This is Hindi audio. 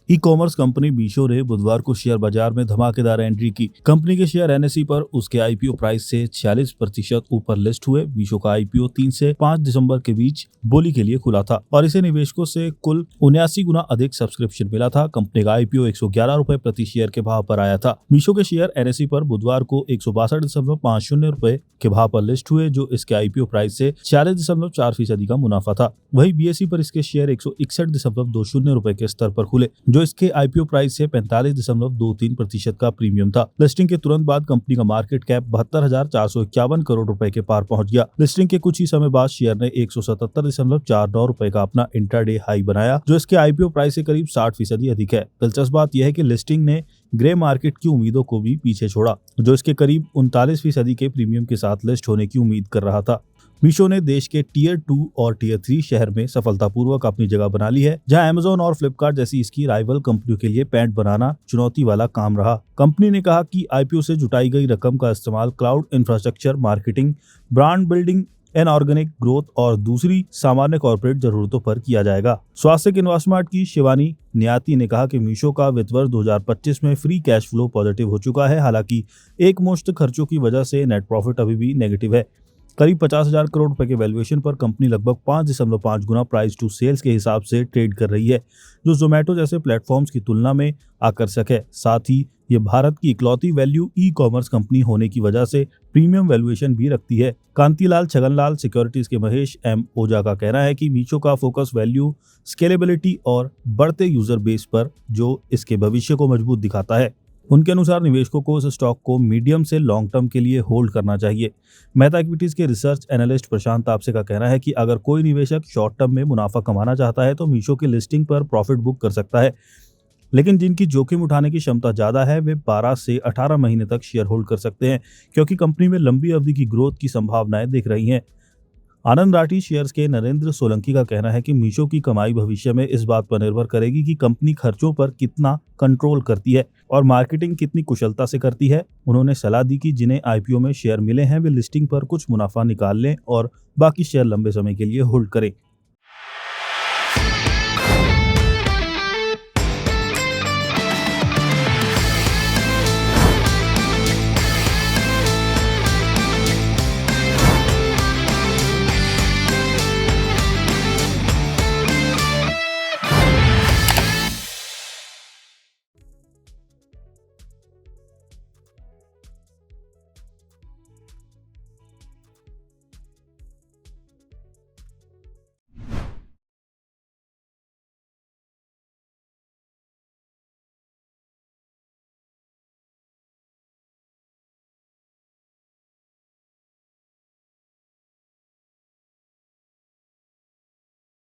ई कॉमर्स कंपनी मीशो ने बुधवार को शेयर बाजार में धमाकेदार एंट्री की। कंपनी के शेयर एनएसई पर उसके आईपीओ प्राइस से 46% ऊपर लिस्ट हुए। मीशो का आईपीओ 3 से 5 दिसंबर के बीच बोली के लिए खुला था और इसे निवेशकों से कुल 79 गुना अधिक सब्सक्रिप्शन मिला था। कंपनी का आईपीओ 111 रुपए प्रति शेयर के भाव पर आया था। मीशो के शेयर एनएसई पर बुधवार को 162.50 रुपए के भाव पर लिस्ट हुए, जो इसके आईपीओ प्राइस से 46.4% का मुनाफा था। वहीं बीएसई पर इसके शेयर 161.20 रुपए के स्तर पर खुले, जो इसके आईपीओ प्राइस से 45.23% का प्रीमियम था। लिस्टिंग के तुरंत बाद कंपनी का मार्केट कैप 72,451 करोड़ रुपए के पार पहुंच गया। लिस्टिंग के कुछ ही समय बाद शेयर ने 177.49 रुपए का अपना इंट्राडे हाई बनाया, जो इसके आईपीओ प्राइस से करीब 60% अधिक है। दिलचस्प बात यह है कि लिस्टिंग ने ग्रे मार्केट की उम्मीदों को भी पीछे छोड़ा, जो इसके करीब 39% के प्रीमियम के साथ लिस्ट होने की उम्मीद कर रहा था। मीशो ने देश के टीयर 2 और टीयर 3 शहर में सफलतापूर्वक अपनी जगह बना ली है, जहां अमेज़न और फ्लिपकार्ट जैसी इसकी राइवल कंपनियों के लिए पैंट बनाना चुनौती वाला काम रहा। कंपनी ने कहा कि आईपीओ से जुटाई गई रकम का इस्तेमाल cloud infrastructure, marketing, brand building, inorganic growth और दूसरी सामान्य कॉर्पोरेट जरूरतों पर किया जाएगा। स्वास्थ्य इन्वेस्टमेंट की शिवानी नियाती ने कहा कि मीशो का वित्त वर्ष 2025 में फ्री कैश फ्लो पॉजिटिव हो चुका है। हालांकि एकमुश्त खर्चों की वजह से नेट प्रॉफिट अभी भी नेगेटिव है। करीब 50,000 करोड़ रुपए के वैल्यूएशन पर कंपनी लगभग 5.5 गुना प्राइस टू सेल्स के हिसाब से ट्रेड कर रही है, जो जोमेटो जैसे प्लेटफॉर्म्स की तुलना में आकर्षक है। साथ ही ये भारत की इकलौती वैल्यू ई कॉमर्स कंपनी होने की वजह से प्रीमियम वैल्यूएशन भी रखती है। कांतिलाल छगनलाल सिक्योरिटीज के महेश एम ओझा का कहना है कि मीशो का फोकस वैल्यू, स्केलेबिलिटी और बढ़ते यूजर बेस पर, जो इसके भविष्य को मजबूत दिखाता है। उनके अनुसार निवेशकों को इस स्टॉक को मीडियम से लॉन्ग टर्म के लिए होल्ड करना चाहिए। मेहता इक्विटीज के रिसर्च एनालिस्ट प्रशांत तापसे का कहना है कि अगर कोई निवेशक शॉर्ट टर्म में मुनाफा कमाना चाहता है तो मीशो की लिस्टिंग पर प्रॉफिट बुक कर सकता है, लेकिन जिनकी जोखिम उठाने की क्षमता ज्यादा है वे 12 से 18 महीने तक शेयर होल्ड कर सकते हैं, क्योंकि कंपनी में लंबी अवधि की ग्रोथ की संभावनाएं दिख रही हैं। आनंद राठी शेयर्स के नरेंद्र सोलंकी का कहना है कि मीशो की कमाई भविष्य में इस बात पर निर्भर करेगी कि कंपनी खर्चों पर कितना कंट्रोल करती है और मार्केटिंग कितनी कुशलता से करती है। उन्होंने सलाह दी कि जिन्हें आईपीओ में शेयर मिले हैं वे लिस्टिंग पर कुछ मुनाफा निकाल लें और बाकी शेयर लंबे समय के लिए होल्ड करें।